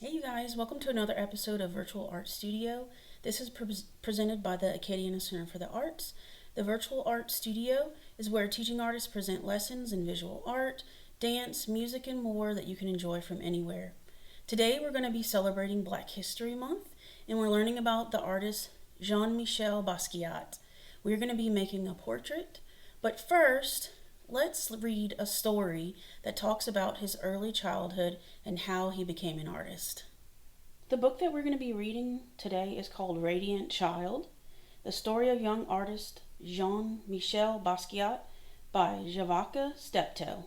Hey you guys, welcome to another episode of Virtual Art Studio. This is presented by the Acadiana Center for the Arts. The Virtual Art Studio is where teaching artists present lessons in visual art, dance, music, and more that you can enjoy from anywhere. Today we're going to be celebrating Black History Month, and we're learning about the artist Jean-Michel Basquiat. We're going to be making a portrait, but first, let's read a story that talks about his early childhood and how he became an artist. The book that we're going to be reading today is called Radiant Child, the story of young artist Jean-Michel Basquiat by Javaka Steptoe.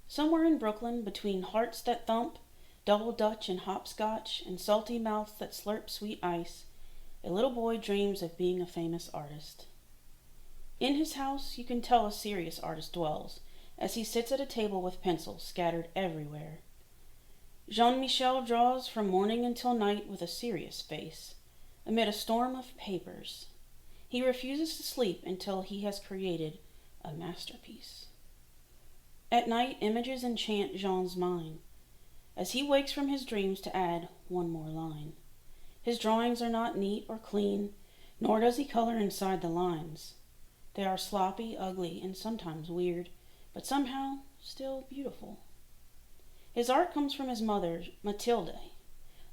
Somewhere in Brooklyn, between hearts that thump, double Dutch and hopscotch, and salty mouths that slurp sweet ice, a little boy dreams of being a famous artist. In his house, you can tell a serious artist dwells, as he sits at a table with pencils scattered everywhere. Jean-Michel draws from morning until night with a serious face, amid a storm of papers. He refuses to sleep until he has created a masterpiece. At night, images enchant Jean's mind, as he wakes from his dreams to add one more line. His drawings are not neat or clean, nor does he color inside the lines. They are sloppy, ugly, and sometimes weird, but somehow still beautiful. His art comes from his mother, Matilde,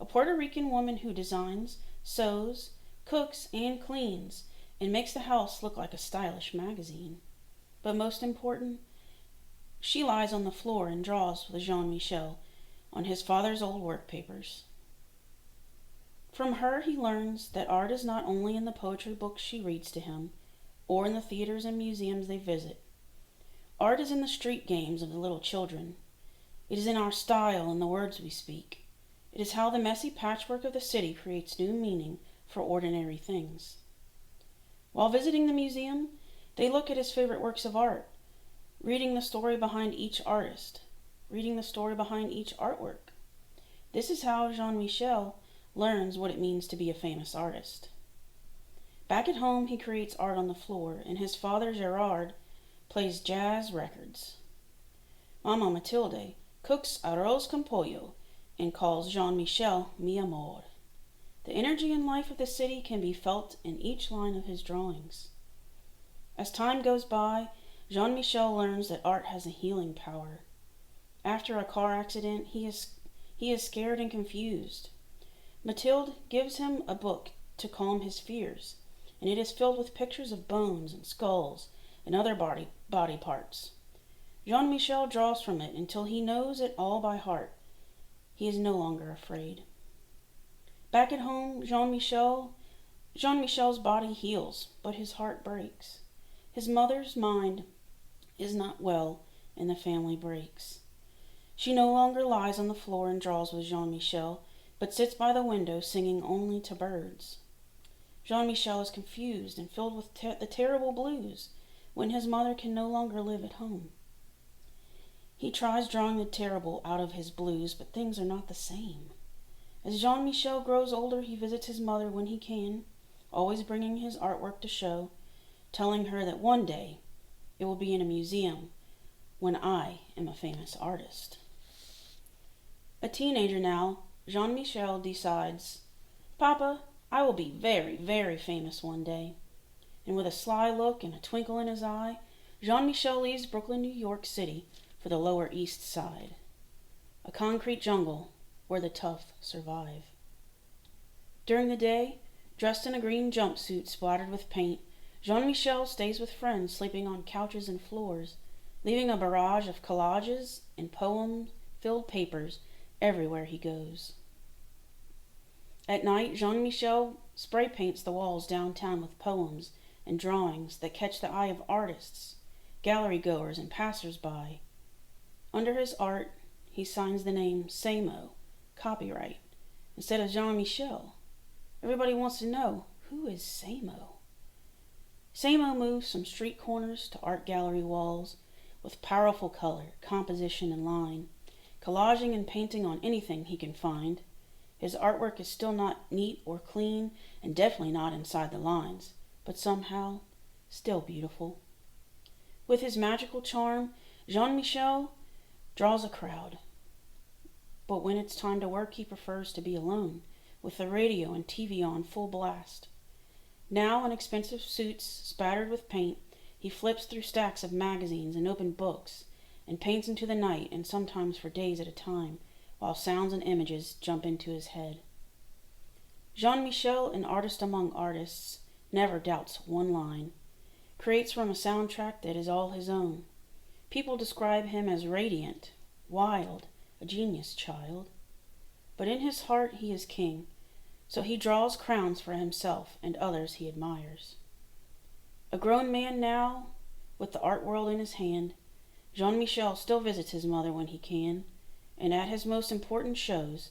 a Puerto Rican woman who designs, sews, cooks, and cleans, and makes the house look like a stylish magazine. But most important, she lies on the floor and draws with Jean-Michel on his father's old work papers. From her he learns that art is not only in the poetry books she reads to him, or in the theaters and museums they visit. Art is in the street games of the little children. It is in our style and the words we speak. It is how the messy patchwork of the city creates new meaning for ordinary things. While visiting the museum, they look at his favorite works of art, reading the story behind each artist, reading the story behind each artwork. This is how Jean-Michel learns what it means to be a famous artist. Back at home, he creates art on the floor, and his father, Gerard, plays jazz records. Mama Matilde cooks arroz con pollo and calls Jean-Michel mi amor. The energy and life of the city can be felt in each line of his drawings. As time goes by, Jean-Michel learns that art has a healing power. After a car accident, he is scared and confused. Matilde gives him a book to calm his fears, and it is filled with pictures of bones and skulls and other body parts. Jean-Michel draws from it until he knows it all by heart. He is no longer afraid. Back at home, Jean-Michel's body heals, but his heart breaks. His mother's mind is not well, and the family breaks. She no longer lies on the floor and draws with Jean-Michel, but sits by the window singing only to birds. Jean-Michel is confused and filled with the terrible blues when his mother can no longer live at home. He tries drawing the terrible out of his blues, but things are not the same. As Jean-Michel grows older, he visits his mother when he can, always bringing his artwork to show, telling her that one day it will be in a museum when I am a famous artist. A teenager now, Jean-Michel decides, "Papa, I will be very, very famous one day." And with a sly look and a twinkle in his eye, Jean-Michel leaves Brooklyn, New York City for the Lower East Side, a concrete jungle where the tough survive. During the day, dressed in a green jumpsuit splattered with paint, Jean-Michel stays with friends sleeping on couches and floors, leaving a barrage of collages and poem-filled papers everywhere he goes. At night, Jean-Michel spray paints the walls downtown with poems and drawings that catch the eye of artists, gallery goers, and passers-by. Under his art, he signs the name Samo, copyright, instead of Jean-Michel. Everybody wants to know, who is Samo? Samo moves from street corners to art gallery walls with powerful color, composition, and line, collaging and painting on anything he can find. His artwork is still not neat or clean, and definitely not inside the lines, but somehow still beautiful. With his magical charm, Jean-Michel draws a crowd. But when it's time to work, he prefers to be alone, with the radio and TV on full blast. Now, in expensive suits spattered with paint, he flips through stacks of magazines and open books, and paints into the night, and sometimes for days at a time, while sounds and images jump into his head. Jean-Michel, an artist among artists, never doubts one line, creates from a soundtrack that is all his own. People describe him as radiant, wild, a genius child. But in his heart he is king, so he draws crowns for himself and others he admires. A grown man now, with the art world in his hand, Jean-Michel still visits his mother when he can, and at his most important shows,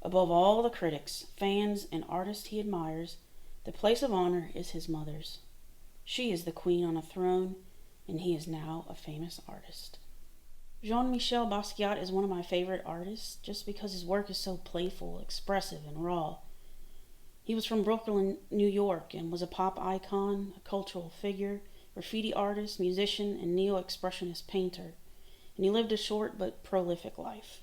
above all the critics, fans, and artists he admires, the place of honor is his mother's. She is the queen on a throne, and he is now a famous artist. Jean-Michel Basquiat is one of my favorite artists just because his work is so playful, expressive, and raw. He was from Brooklyn, New York, and was a pop icon, a cultural figure, graffiti artist, musician, and neo-expressionist painter, and he lived a short but prolific life.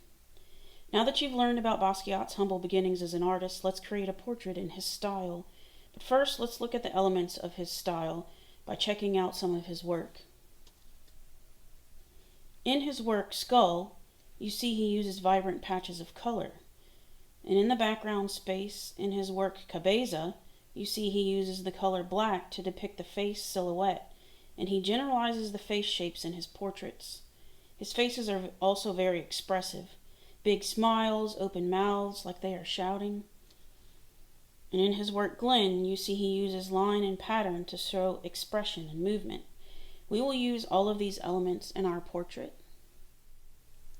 Now that you've learned about Basquiat's humble beginnings as an artist, let's create a portrait in his style. But first, let's look at the elements of his style by checking out some of his work. In his work, Skull, you see he uses vibrant patches of color. And in the background space, in his work, Cabeza, you see he uses the color black to depict the face silhouette, and he generalizes the face shapes in his portraits. His faces are also very expressive. Big smiles, open mouths, like they are shouting. And in his work, Glen, you see he uses line and pattern to show expression and movement. We will use all of these elements in our portrait.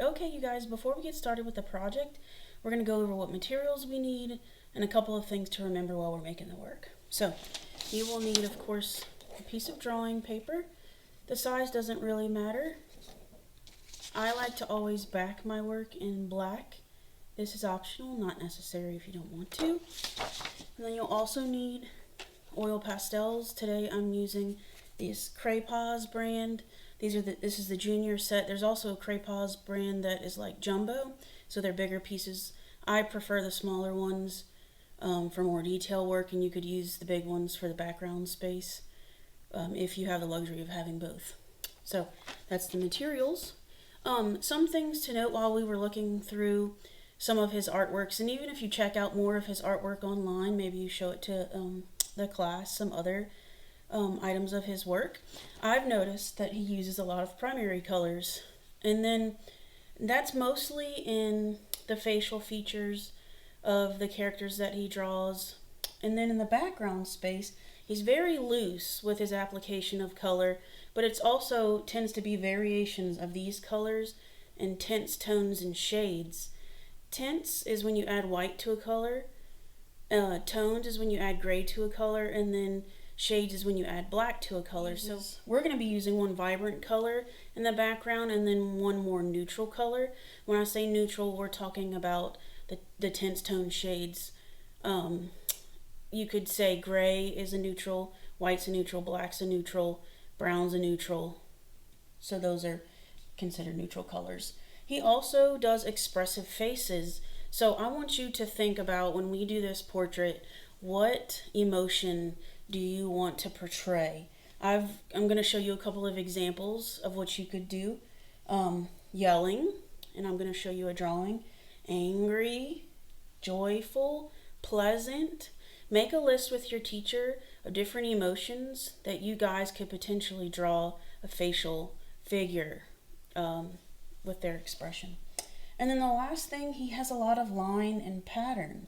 Okay, you guys, before we get started with the project, we're going to go over what materials we need and a couple of things to remember while we're making the work. So, you will need, of course, a piece of drawing paper. The size doesn't really matter. I like to always back my work in black. This is optional, not necessary if you don't want to. And then you'll also need oil pastels. Today I'm using this Craypos brand. This is the junior set. There's also a Craypos brand that is like jumbo, so they're bigger pieces. I prefer the smaller ones for more detail work, and you could use the big ones for the background space if you have the luxury of having both. So that's the materials. Some things to note while we were looking through some of his artworks, and even if you check out more of his artwork online, maybe you show it to the class, some other items of his work, I've noticed that he uses a lot of primary colors, and then that's mostly in the facial features of the characters that he draws. And then in the background space, he's very loose with his application of color, but it's also tends to be variations of these colors and tints, tones, and shades. Tints is when you add white to a color, tones is when you add gray to a color, and then shades is when you add black to a color. So we're going to be using one vibrant color in the background and then one more neutral color. When I say neutral, we're talking about the tints, tones, shades. You could say gray is a neutral, white's a neutral, black's a neutral, brown's a neutral. So those are considered neutral colors. He also does expressive faces. So I want you to think about, when we do this portrait, what emotion do you want to portray? I'm going to show you a couple of examples of what you could do. Yelling, and I'm going to show you a drawing. Angry, joyful, pleasant. Make a list with your teacher of different emotions that you guys could potentially draw a facial figure with their expression. And then the last thing, he has a lot of line and pattern.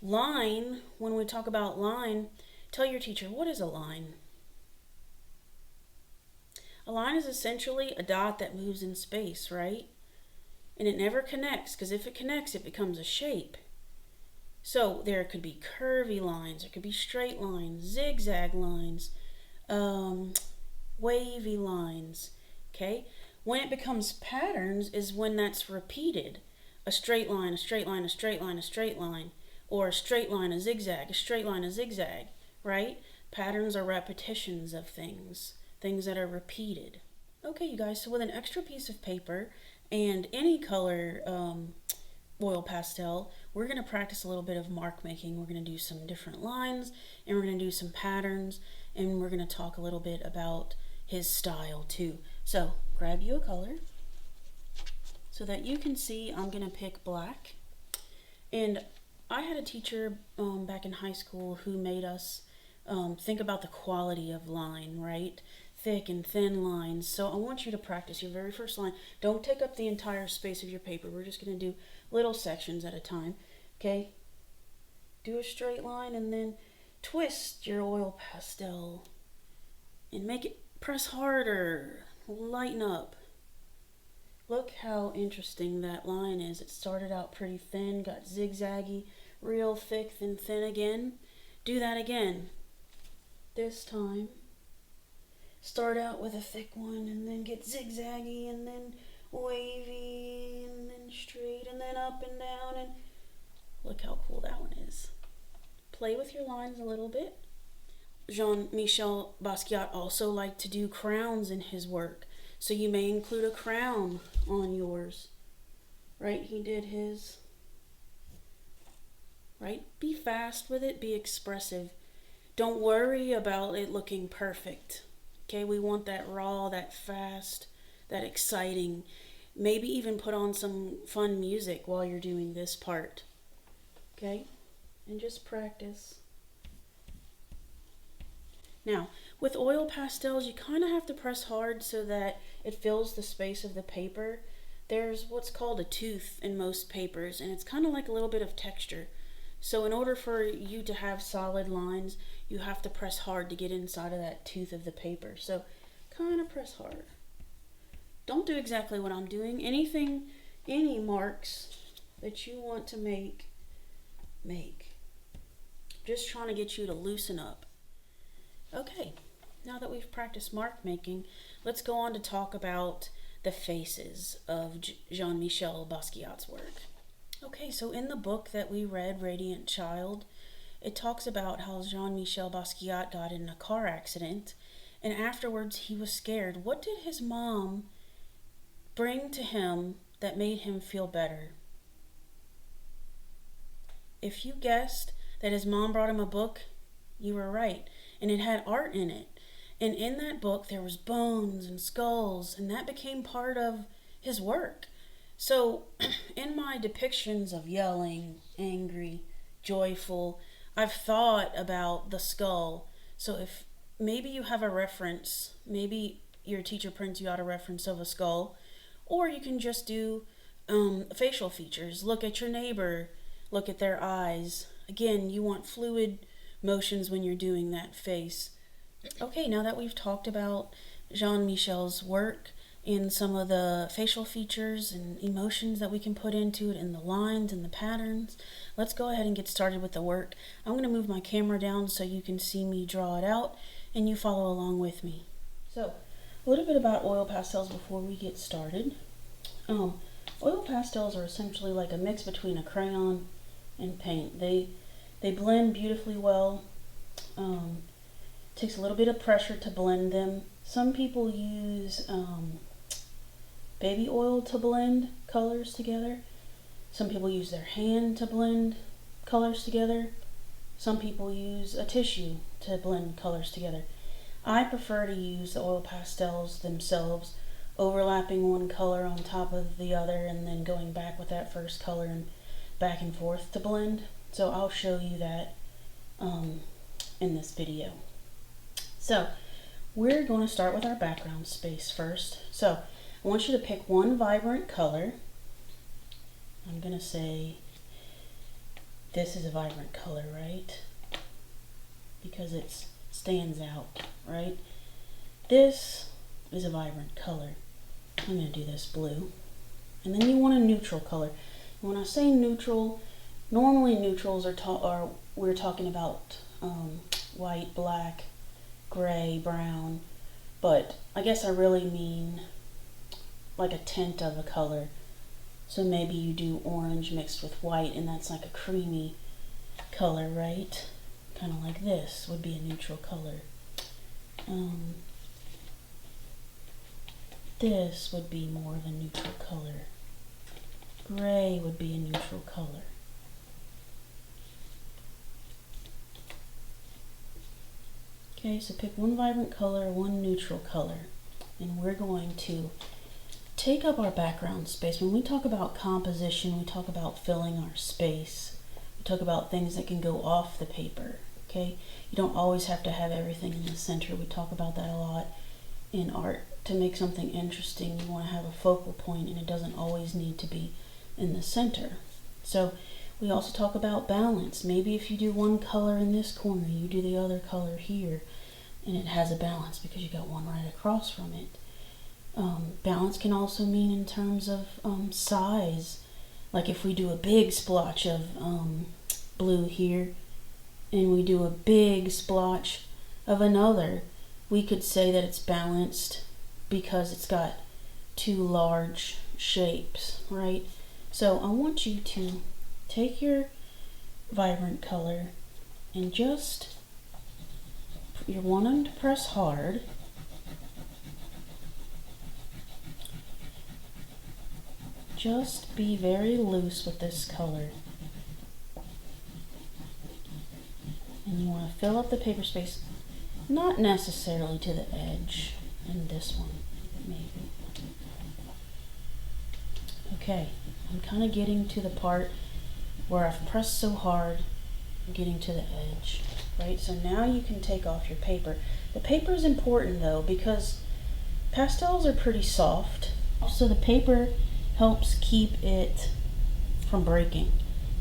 Line, when we talk about line, tell your teacher, what is a line? A line is essentially a dot that moves in space, right? And it never connects, because if it connects, it becomes a shape. So there could be curvy lines, there could be straight lines, zigzag lines, wavy lines, okay? When it becomes patterns is when that's repeated. A straight line, a straight line, a straight line, a straight line, or a straight line, a zigzag, a straight line, a zigzag, right? Patterns are repetitions of things that are repeated. Okay, you guys, so with an extra piece of paper and any color oil pastel, we're going to practice a little bit of mark making. We're going to do some different lines, and we're going to do some patterns, and we're going to talk a little bit about his style too. So grab you a color so that you can see. I'm going to pick black. And I had a teacher back in high school who made us think about the quality of line, right? Thick and thin lines. So I want you to practice your very first line. Don't take up the entire space of your paper. We're just going to do little sections at a time. Okay? Do a straight line and then twist your oil pastel and make it press harder. Lighten up. Look how interesting that line is. It started out pretty thin, got zigzaggy, real thick, then thin again. Do that again. This time, start out with a thick one and then get zigzaggy and then wavy and then straight and then up and down, and look how cool that one is. Play with your lines a little bit. Michel Basquiat also liked to do crowns in his work, so you may include a crown on yours. Right? He did his. Right? Be fast with it, be expressive. Don't worry about it looking perfect. Okay, we want that raw, that fast, that exciting. Maybe even put on some fun music while you're doing this part. Okay? And just practice. Now, with oil pastels, you kind of have to press hard so that it fills the space of the paper. There's what's called a tooth in most papers, and it's kind of like a little bit of texture. So in order for you to have solid lines, you have to press hard to get inside of that tooth of the paper. So kind of press hard. Don't do exactly what I'm doing. Any marks that you want to make. Just trying to get you to loosen up. Okay, now that we've practiced mark making, let's go on to talk about the faces of Jean-Michel Basquiat's work. Okay, so in the book that we read, Radiant Child, it talks about how Jean-Michel Basquiat got in a car accident, and afterwards he was scared. What did his mom bring to him that made him feel better? If you guessed that his mom brought him a book, you were right. And it had art in it. And in that book there was bones and skulls, and that became part of his work. So in my depictions of yelling, angry, joyful, I've thought about the skull. So if maybe you have a reference, maybe your teacher prints you out a reference of a skull, or you can just do facial features. Look at your neighbor, look at their eyes. Again, you want fluid motions when you're doing that face. Okay, now that we've talked about Jean-Michel's work and some of the facial features and emotions that we can put into it and the lines and the patterns, let's go ahead and get started with the work. I'm going to move my camera down so you can see me draw it out and you follow along with me. So, a little bit about oil pastels before we get started. Oil pastels are essentially like a mix between a crayon and paint. They blend beautifully well. Takes a little bit of pressure to blend them. Some people use baby oil to blend colors together. Some people use their hand to blend colors together. Some people use a tissue to blend colors together. I prefer to use the oil pastels themselves, overlapping one color on top of the other and then going back with that first color and back and forth to blend. So I'll show you that in this video. So we're going to start with our background space first. So I want you to pick one vibrant color. I'm going to say this is a vibrant color, right? Because it stands out, right? This is a vibrant color. I'm going to do this blue. And then you want a neutral color. When I say neutral, normally neutrals are we're talking about white, black, gray, brown, but I guess I really mean like a tint of a color. So maybe you do orange mixed with white, and that's like a creamy color, right? Kind of like this would be a neutral color. This would be more of a neutral color. Gray would be a neutral color. Okay, so pick one vibrant color, one neutral color, and we're going to take up our background space. When we talk about composition, we talk about filling our space. We talk about things that can go off the paper, okay? You don't always have to have everything in the center. We talk about that a lot in art. To make something interesting, you want to have a focal point, and it doesn't always need to be in the center. So we also talk about balance. Maybe if you do one color in this corner, you do the other color here, and it has a balance because you got one right across from it. Balance can also mean in terms of size. Like if we do a big splotch of blue here, and we do a big splotch of another, we could say that it's balanced because it's got two large shapes, right? So I want you to take your vibrant color and just, you're wanting to press hard. Just be very loose with this color. And you want to fill up the paper space, not necessarily to the edge in this one, maybe. Okay, I'm kind of getting to the part where I've pressed so hard, I'm getting to the edge, right? So now you can take off your paper. The paper is important though, because pastels are pretty soft, so the paper helps keep it from breaking.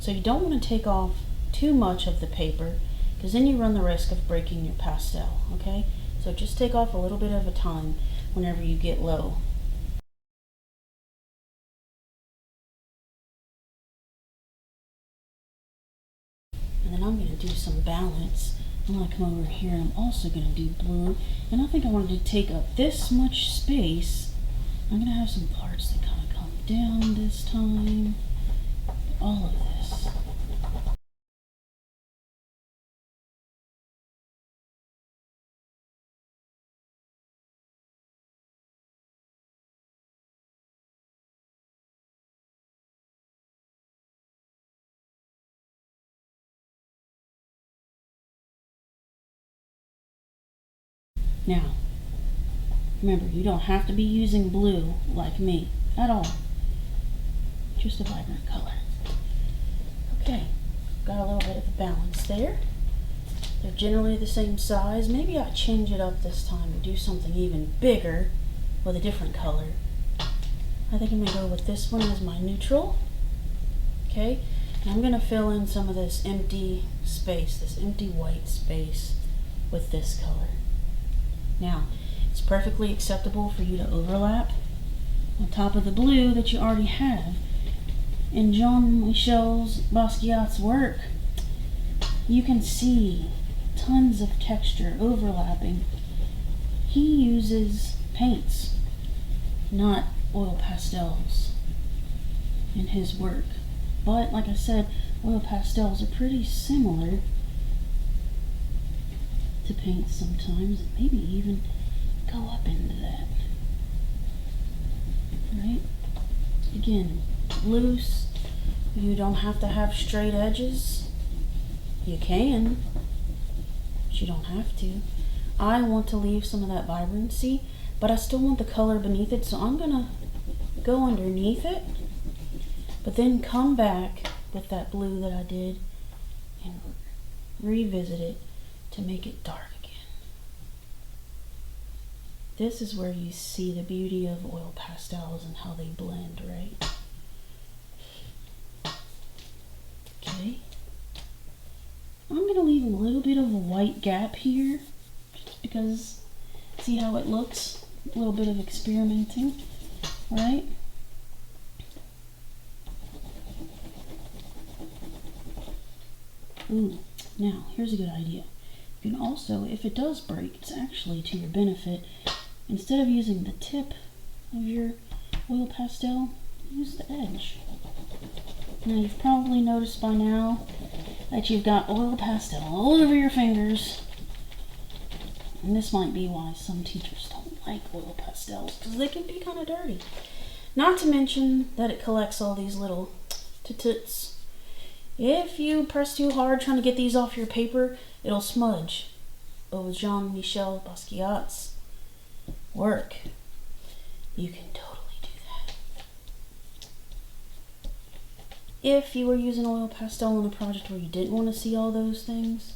So you don't want to take off too much of the paper, because then you run the risk of breaking your pastel, okay? So just take off a little bit at a time whenever you get low. And then I'm going to do some balance. I'm going to come over here and I'm also going to do blue. And I think I wanted to take up this much space. I'm going to have some parts that kind of come down this time. All of this. Now, remember, you don't have to be using blue like me at all. Just a vibrant color. Okay, got a little bit of a balance there. They're generally the same size. Maybe I change it up this time and do something even bigger with a different color. I think I'm going to go with this one as my neutral. Okay, and I'm going to fill in some of this empty space, this empty white space with this color. Now, it's perfectly acceptable for you to overlap on top of the blue that you already have. In Michel Basquiat's work, you can see tons of texture overlapping. He uses paints, not oil pastels, in his work. But like I said, oil pastels are pretty similar to paint sometimes, and maybe even go up into that. Right? Again, loose. You don't have to have straight edges. You can, but you don't have to. I want to leave some of that vibrancy, but I still want the color beneath it, so I'm gonna go underneath it, but then come back with that blue that I did and revisit it to make it dark again. This is where you see the beauty of oil pastels and how they blend, right? Okay. I'm going to leave a little bit of a white gap here, just because, see how it looks? A little bit of experimenting, right? Ooh, now here's a good idea. You can also, if it does break, it's actually to your benefit. Instead of using the tip of your oil pastel, use the edge. Now you've probably noticed by now that you've got oil pastel all over your fingers. And this might be why some teachers don't like oil pastels, because they can be kind of dirty. Not to mention that it collects all these little tits. If you press too hard trying to get these off your paper, it'll smudge. But with Jean-Michel Basquiat's work, you can totally do that. If you were using oil pastel on a project where you didn't want to see all those things,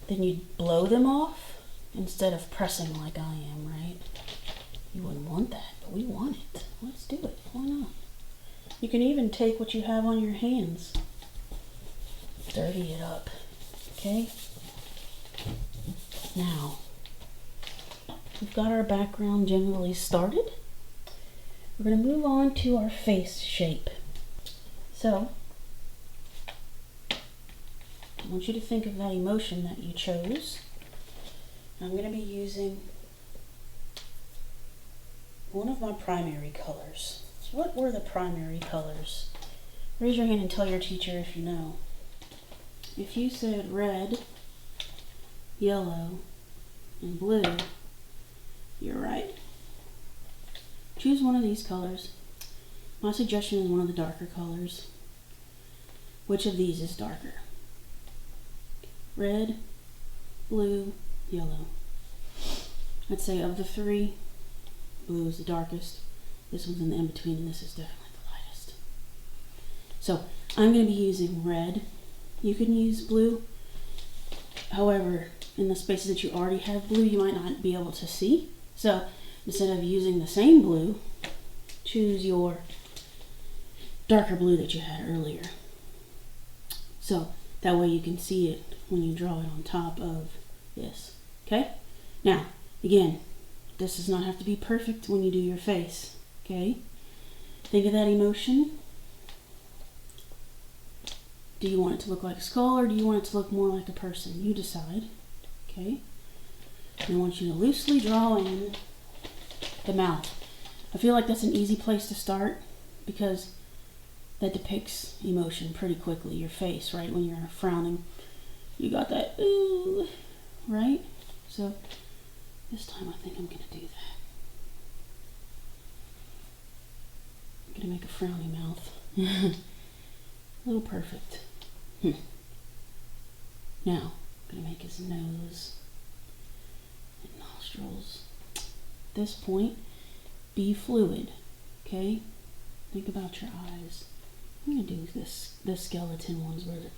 then you'd blow them off instead of pressing like I am, right? You wouldn't want that, but we want it. Let's do it. Why not? You can even take what you have on your hands, dirty it up, okay? Now, we've got our background generally started. We're going to move on to our face shape. So, I want you to think of that emotion that you chose. I'm going to be using one of my primary colors. So what were the primary colors? Raise your hand and tell your teacher if you know. If you said red, yellow, and blue, you're right. Choose one of these colors. My suggestion is one of the darker colors. Which of these is darker? Red, blue, yellow. I'd say of the three, blue is the darkest. This one's in the in-between, and this is definitely the lightest. So I'm going to be using red. You can use blue. However, in the spaces that you already have blue, you might not be able to see. So instead of using the same blue, choose your darker blue that you had earlier. So that way you can see it when you draw it on top of this. Okay? Now, again, this does not have to be perfect when you do your face. Okay? Think of that emotion. Do you want it to look like a skull, or do you want it to look more like a person? You decide. Okay? And I want you to loosely draw in the mouth. I feel like that's an easy place to start because that depicts emotion pretty quickly. Your face, right? When you're frowning, you got that ooh, right? So this time I think I'm going to do that. I'm going to make a frowny mouth. A little perfect. Now, I'm going to make his nose and nostrils. At this point, be fluid, okay? Think about your eyes. I'm going to do the skeleton ones where they're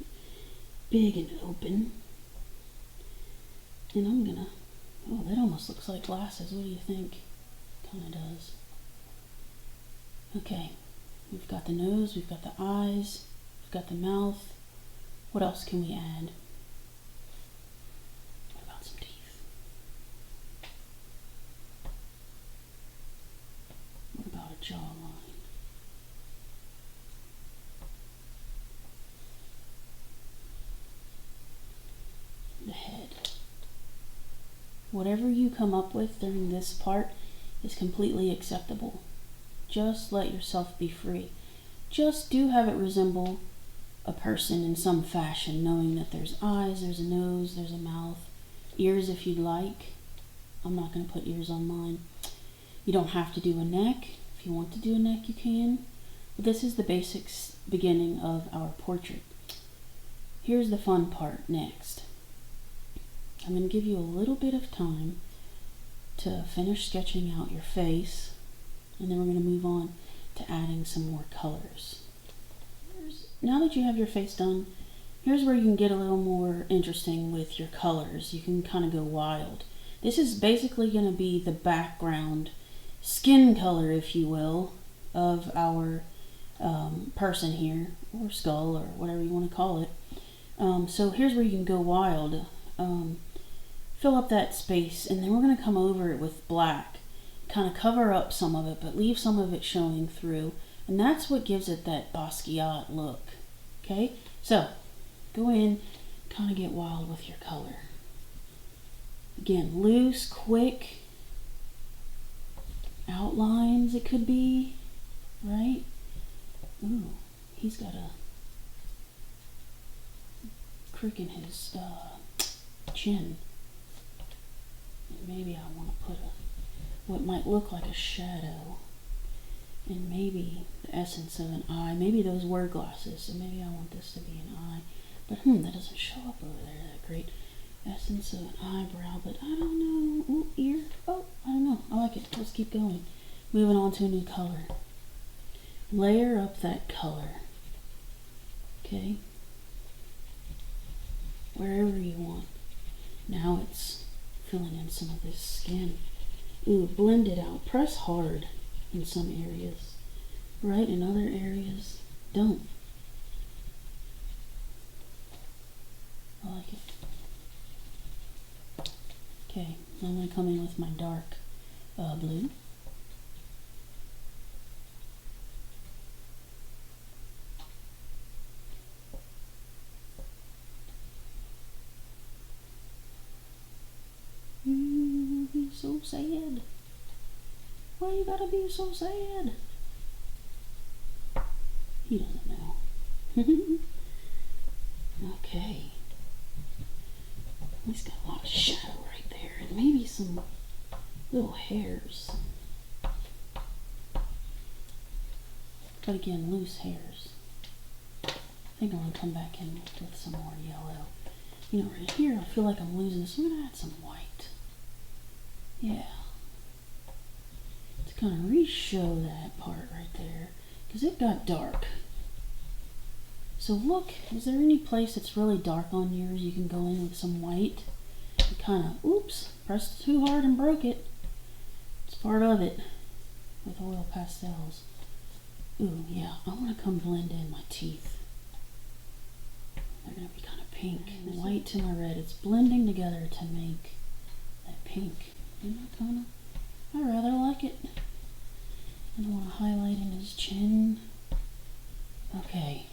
big and open. And I'm going to, oh, that almost looks like glasses. What do you think? Kind of does. Okay, we've got the nose, we've got the eyes, we've got the mouth. What else can we add? What about some teeth? What about a jawline? The head. Whatever you come up with during this part is completely acceptable. Just let yourself be free. Just do have it resemble a person in some fashion, knowing that there's eyes, there's a nose, there's a mouth, ears if you'd like. I'm not going to put ears on mine. You don't have to do a neck. If you want to do a neck, you can. But this is the basics beginning of our portrait. Here's the fun part next. I'm going to give you a little bit of time to finish sketching out your face, and then we're going to move on to adding some more colors. Now that you have your face done, here's where you can get a little more interesting with your colors. You can kind of go wild. This is basically going to be the background skin color, if you will, of our person here, or skull, or whatever you want to call it. So here's where you can go wild. Fill up that space, and then we're going to come over it with black. Kind of cover up some of it, but leave some of it showing through. And that's what gives it that Basquiat look. Okay? So, go in, kind of get wild with your color. Again, loose, quick outlines it could be, right? Ooh, he's got a crick in his chin. And maybe I want to put what might look like a shadow And maybe the essence of an eye. Maybe those were glasses, so maybe I want this to be an eye. But that doesn't show up over there that great. Essence of an eyebrow, but I don't know. Ooh, ear. Oh, I don't know. I like it. Let's keep going. Moving on to a new color. Layer up that color. Okay? Wherever you want. Now it's filling in some of this skin. Ooh, blend it out. Press hard in some areas. Right? In other areas, don't. I like it. Okay, I'm going to come in with my dark blue. He's so sad. Why you gotta be so sad? He doesn't know. Okay. He's got a lot of shadow right there, and maybe some little hairs. But again, loose hairs. I think I'm going to come back in with some more yellow. You know, right here I feel like I'm losing, so I'm going to add some white. Yeah. To kind of re-show that part right there, because it got dark. So look, is there any place that's really dark on yours you can go in with some white? And kind of, oops, pressed too hard and broke it. It's part of it with oil pastels. Ooh, yeah, I want to come blend in my teeth. They're going to be kind of pink. White to my red. It's blending together to make that pink. I rather like it. And I want to highlight in his chin. Okay.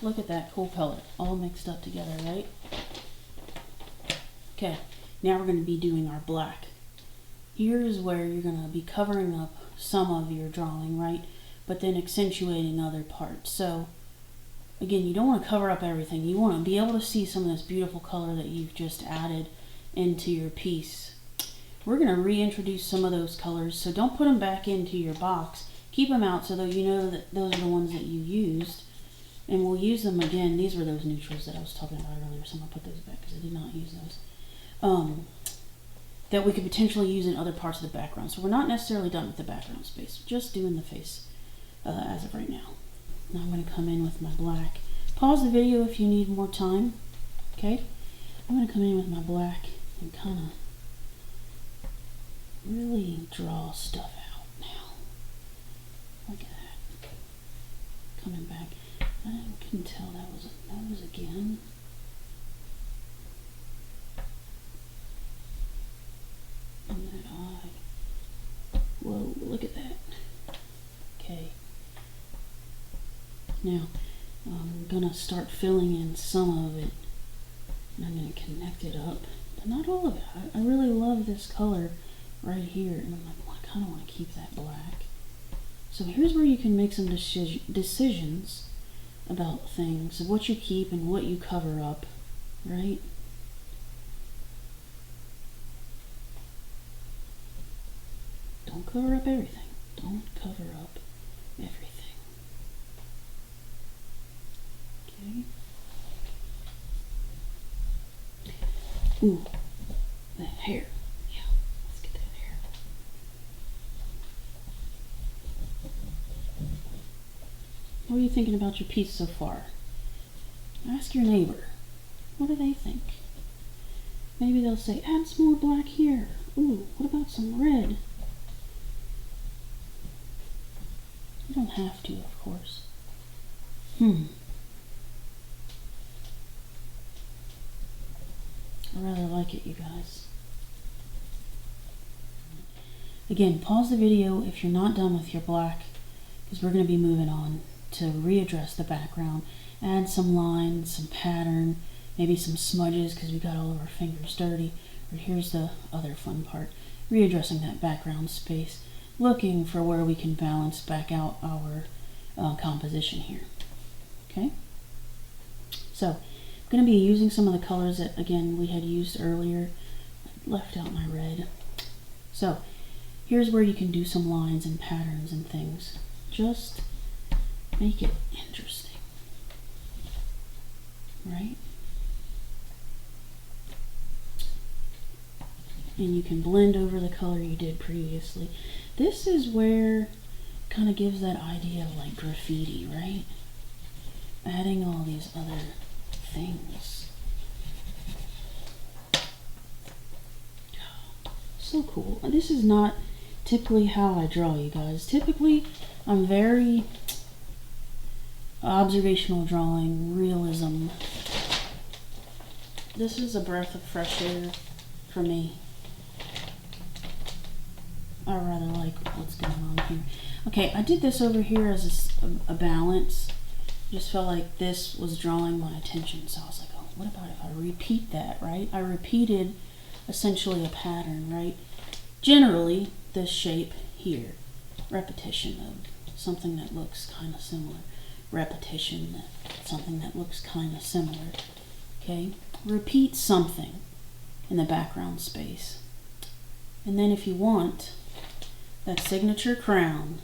Look at that cool color, all mixed up together, right? Okay, now we're going to be doing our black. Here's where you're going to be covering up some of your drawing, right? But then accentuating other parts. So, again, you don't want to cover up everything. You want to be able to see some of this beautiful color that you've just added into your piece. We're going to reintroduce some of those colors, so don't put them back into your box. Keep them out so that you know that those are the ones that you used. And we'll use them again. These were those neutrals that I was talking about earlier, so I'm going to put those back because I did not use those. That we could potentially use in other parts of the background. So we're not necessarily done with the background space. We're just doing the face as of right now. Now I'm going to come in with my black. Pause the video if you need more time. Okay? I'm going to come in with my black and kind of really draw stuff out now. Look at that. Coming back. I couldn't tell that was a nose again. And that eye. Whoa, look at that. Okay. Now, I'm going to start filling in some of it. And I'm going to connect it up. But not all of it. I really love this color right here. And I'm like, well, I kind of want to keep that black. So here's where you can make some decisions about things, what you keep and what you cover up, right? Don't cover up everything. Don't cover up everything. Okay. Ooh, that hair. Yeah, let's get that hair. What are you thinking about your piece so far? Ask your neighbor. What do they think? Maybe they'll say, add some more black here. Ooh, what about some red? You don't have to, of course. I rather like it, you guys. Again, pause the video if you're not done with your black, because we're going to be moving on to readdress the background, add some lines, some pattern, maybe some smudges because we got all of our fingers dirty. But here's the other fun part, readdressing that background space, looking for where we can balance back out our composition here. Okay, so I'm going to be using some of the colors that, again, we had used earlier. I left out my red. So here's where you can do some lines and patterns and things. Just make it interesting, right? And you can blend over the color you did previously. This is where it kind of gives that idea of like graffiti, right? Adding all these other things. So cool. This is not typically how I draw, you guys. Typically, I'm very observational drawing, realism. This is a breath of fresh air for me. I rather like what's going on here. Okay, I did this over here as a balance. Just felt like this was drawing my attention, so I was like, oh, what about if I repeat that, right? I repeated essentially a pattern, right? Generally, this shape here. Repetition of something that looks kind of similar. Repetition of something that looks kind of similar. Okay? Repeat something in the background space. And then if you want that signature crown,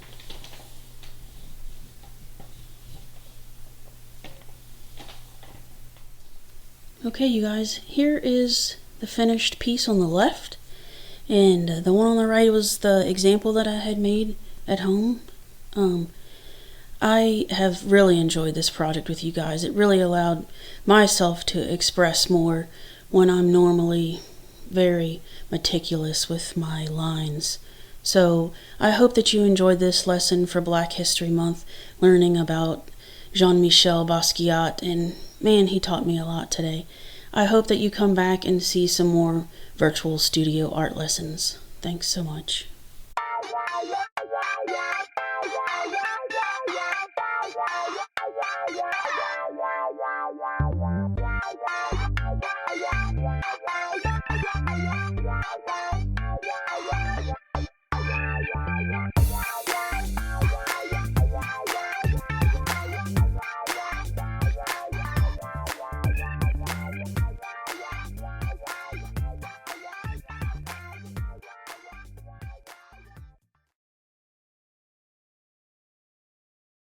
okay, you guys, here is the finished piece on the left, and the one on the right was the example that I had made at home. I have really enjoyed this project with you guys. It really allowed myself to express more when I'm normally very meticulous with my lines. So I hope that you enjoyed this lesson for Black History Month, learning about Jean-Michel Basquiat, and man, he taught me a lot today. I hope that you come back and see some more virtual studio art lessons. Thanks so much. Wow.